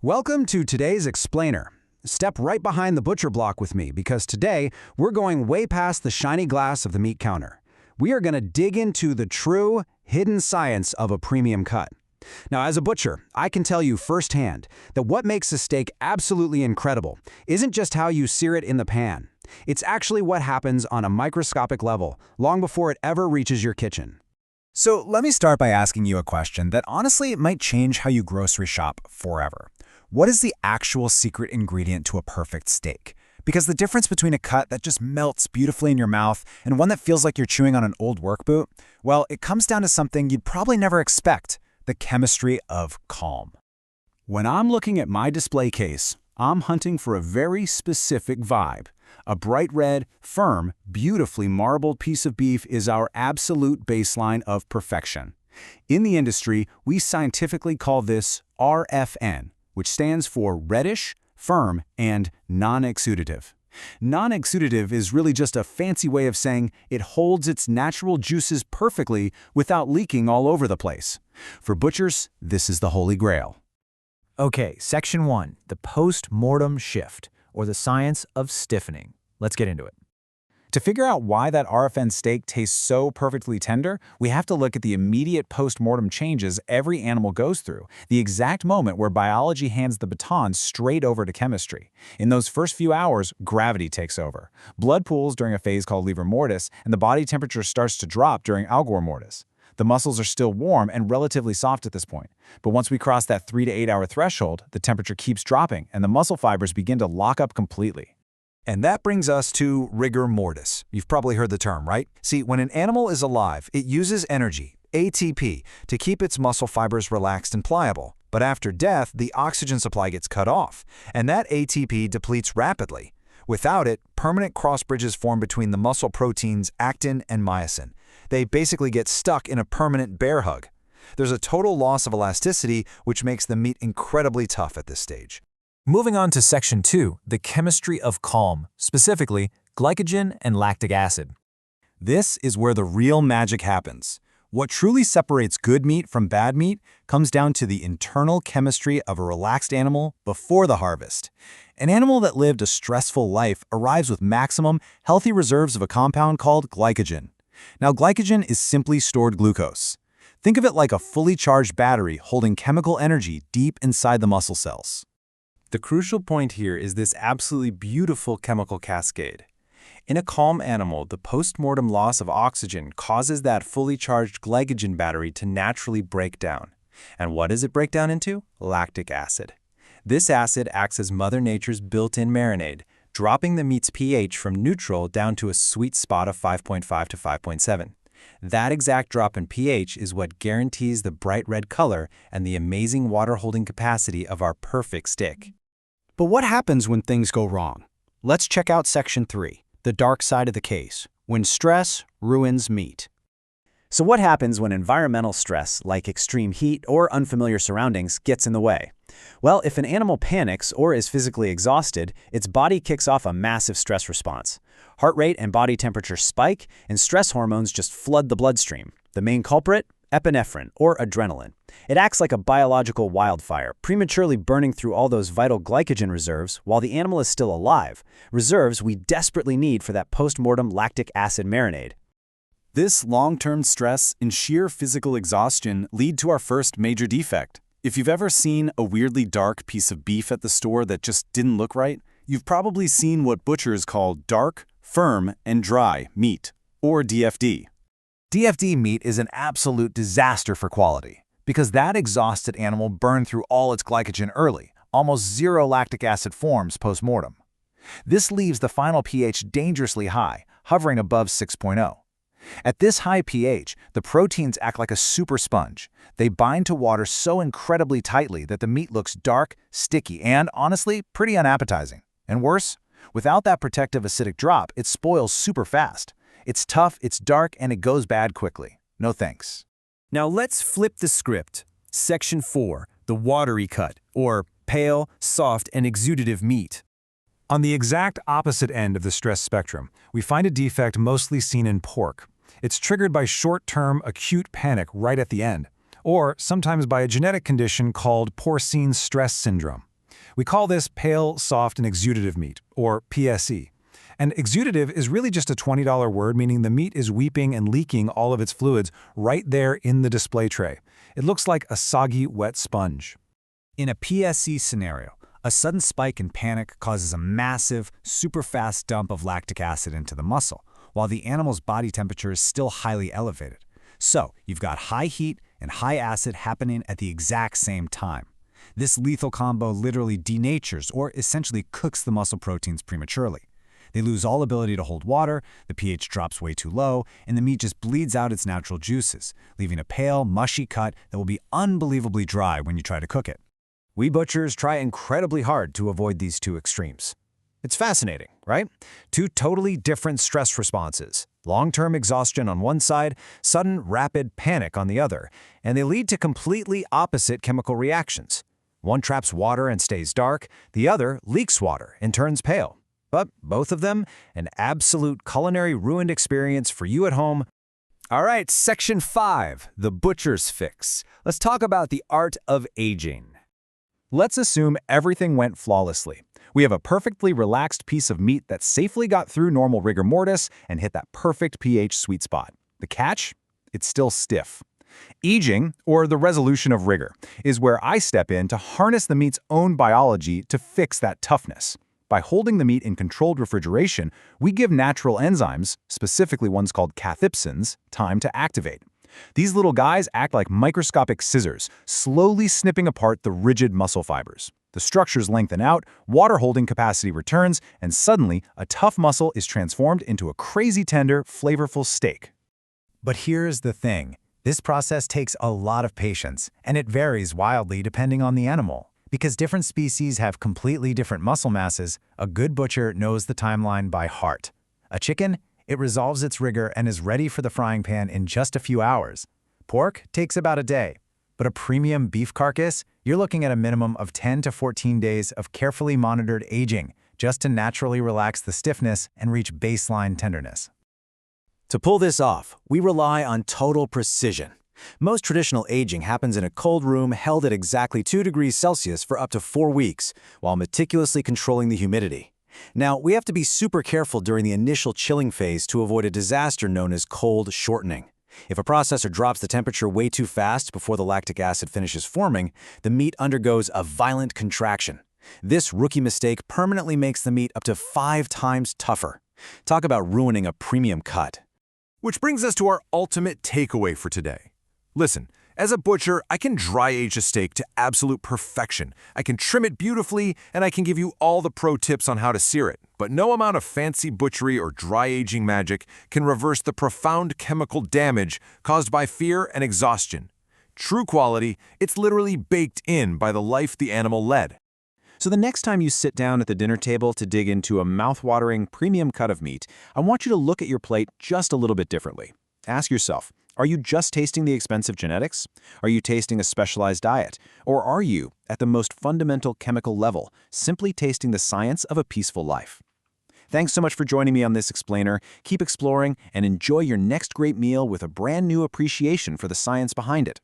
Welcome to today's Explainer. Step right behind the butcher block with me because today we're going way past the shiny glass of the meat counter. We are going to dig into the true, hidden science of a premium cut. Now, as a butcher, I can tell you firsthand that what makes a steak absolutely incredible isn't just how you sear it in the pan. It's actually what happens on a microscopic level, long before it ever reaches your kitchen. So let me start by asking you a question that honestly might change how you grocery shop forever. What is the actual secret ingredient to a perfect steak? Because the difference between a cut that just melts beautifully in your mouth and one that feels like you're chewing on an old work boot, well, it comes down to something you'd probably never expect: the chemistry of calm. When I'm looking at my display case, I'm hunting for a very specific vibe. A bright red, firm, beautifully marbled piece of beef is our absolute baseline of perfection. In the industry, we scientifically call this RFN, which stands for reddish, firm, and non-exudative. Non-exudative is really just a fancy way of saying it holds its natural juices perfectly without leaking all over the place. For butchers, this is the holy grail. Okay, Section 1, the post-mortem shift, or the science of stiffening. Let's get into it. To figure out why that RFN steak tastes so perfectly tender, we have to look at the immediate post-mortem changes every animal goes through, the exact moment where biology hands the baton straight over to chemistry. In those first few hours, gravity takes over. Blood pools during a phase called livor mortis, and the body temperature starts to drop during algor mortis. The muscles are still warm and relatively soft at this point. But once we cross that 3 to 8 hour threshold, the temperature keeps dropping and the muscle fibers begin to lock up completely. And that brings us to rigor mortis. You've probably heard the term, right? See, when an animal is alive, it uses energy, ATP, to keep its muscle fibers relaxed and pliable. But after death, the oxygen supply gets cut off, and that ATP depletes rapidly. Without it, permanent cross bridges form between the muscle proteins actin and myosin. They basically get stuck in a permanent bear hug. There's a total loss of elasticity, which makes the meat incredibly tough at this stage. Moving on to Section 2, the chemistry of calm, specifically glycogen and lactic acid. This is where the real magic happens. What truly separates good meat from bad meat comes down to the internal chemistry of a relaxed animal before the harvest. An animal that lived a stressful life arrives with maximum, healthy reserves of a compound called glycogen. Now, glycogen is simply stored glucose. Think of it like a fully charged battery holding chemical energy deep inside the muscle cells. The crucial point here is this absolutely beautiful chemical cascade. In a calm animal, the post-mortem loss of oxygen causes that fully charged glycogen battery to naturally break down. And what does it break down into? Lactic acid. This acid acts as Mother Nature's built-in marinade, dropping the meat's pH from neutral down to a sweet spot of 5.5 to 5.7. That exact drop in pH is what guarantees the bright red color and the amazing water-holding capacity of our perfect steak. But what happens when things go wrong? Let's check out Section 3, the dark side of the case, when stress ruins meat. So what happens when environmental stress, like extreme heat or unfamiliar surroundings, gets in the way? Well, if an animal panics or is physically exhausted, its body kicks off a massive stress response. Heart rate and body temperature spike, and stress hormones just flood the bloodstream. The main culprit? Epinephrine, or adrenaline. It acts like a biological wildfire, prematurely burning through all those vital glycogen reserves while the animal is still alive, reserves we desperately need for that post-mortem lactic acid marinade. This long-term stress and sheer physical exhaustion lead to our first major defect. If you've ever seen a weirdly dark piece of beef at the store that just didn't look right, you've probably seen what butchers call dark, firm, and dry meat, or DFD. DFD meat is an absolute disaster for quality because that exhausted animal burned through all its glycogen early. Almost zero lactic acid forms post-mortem. This leaves the final pH dangerously high, hovering above 6.0. At this high pH, the proteins act like a super sponge. They bind to water so incredibly tightly that the meat looks dark, sticky, and, honestly, pretty unappetizing. And worse, without that protective acidic drop, it spoils super fast. It's tough, it's dark, and it goes bad quickly. No thanks. Now let's flip the script. Section 4, the watery cut, or pale, soft, and exudative meat. On the exact opposite end of the stress spectrum, we find a defect mostly seen in pork. It's triggered by short-term acute panic right at the end, or sometimes by a genetic condition called porcine stress syndrome. We call this pale, soft, and exudative meat, or PSE. And exudative is really just a $20 word, meaning the meat is weeping and leaking all of its fluids right there in the display tray. It looks like a soggy, wet sponge. In a PSE scenario, a sudden spike in panic causes a massive, super fast dump of lactic acid into the muscle, while the animal's body temperature is still highly elevated. So, you've got high heat and high acid happening at the exact same time. This lethal combo literally denatures or essentially cooks the muscle proteins prematurely. They lose all ability to hold water, the pH drops way too low, and the meat just bleeds out its natural juices, leaving a pale, mushy cut that will be unbelievably dry when you try to cook it. We butchers try incredibly hard to avoid these two extremes. It's fascinating, right? Two totally different stress responses. Long-term exhaustion on one side, sudden rapid panic on the other, and they lead to completely opposite chemical reactions. One traps water and stays dark, the other leaks water and turns pale. But both of them, an absolute culinary ruined experience for you at home. All right, Section 5, the butcher's fix. Let's talk about the art of aging. Let's assume everything went flawlessly. We have a perfectly relaxed piece of meat that safely got through normal rigor mortis and hit that perfect pH sweet spot. The catch? It's still stiff. Aging, or the resolution of rigor, is where I step in to harness the meat's own biology to fix that toughness. By holding the meat in controlled refrigeration, we give natural enzymes, specifically ones called cathepsins, time to activate. These little guys act like microscopic scissors, slowly snipping apart the rigid muscle fibers. The structures lengthen out, water holding capacity returns, and suddenly, a tough muscle is transformed into a crazy tender, flavorful steak. But here's the thing. This process takes a lot of patience, and it varies wildly depending on the animal. Because different species have completely different muscle masses, a good butcher knows the timeline by heart. A chicken? It resolves its rigor and is ready for the frying pan in just a few hours. Pork takes about a day. But a premium beef carcass? You're looking at a minimum of 10 to 14 days of carefully monitored aging, just to naturally relax the stiffness and reach baseline tenderness. To pull this off, we rely on total precision. Most traditional aging happens in a cold room held at exactly 2 degrees Celsius for up to 4 weeks, while meticulously controlling the humidity. Now, we have to be super careful during the initial chilling phase to avoid a disaster known as cold shortening. If a processor drops the temperature way too fast before the lactic acid finishes forming, the meat undergoes a violent contraction. This rookie mistake permanently makes the meat up to 5 times tougher. Talk about ruining a premium cut. Which brings us to our ultimate takeaway for today. Listen, as a butcher, I can dry age a steak to absolute perfection. I can trim it beautifully, and I can give you all the pro tips on how to sear it. But no amount of fancy butchery or dry aging magic can reverse the profound chemical damage caused by fear and exhaustion. True quality, it's literally baked in by the life the animal led. So the next time you sit down at the dinner table to dig into a mouth-watering premium cut of meat, I want you to look at your plate just a little bit differently. Ask yourself, are you just tasting the expensive genetics? Are you tasting a specialized diet? Or are you, at the most fundamental chemical level, simply tasting the science of a peaceful life? Thanks so much for joining me on this explainer. Keep exploring and enjoy your next great meal with a brand new appreciation for the science behind it.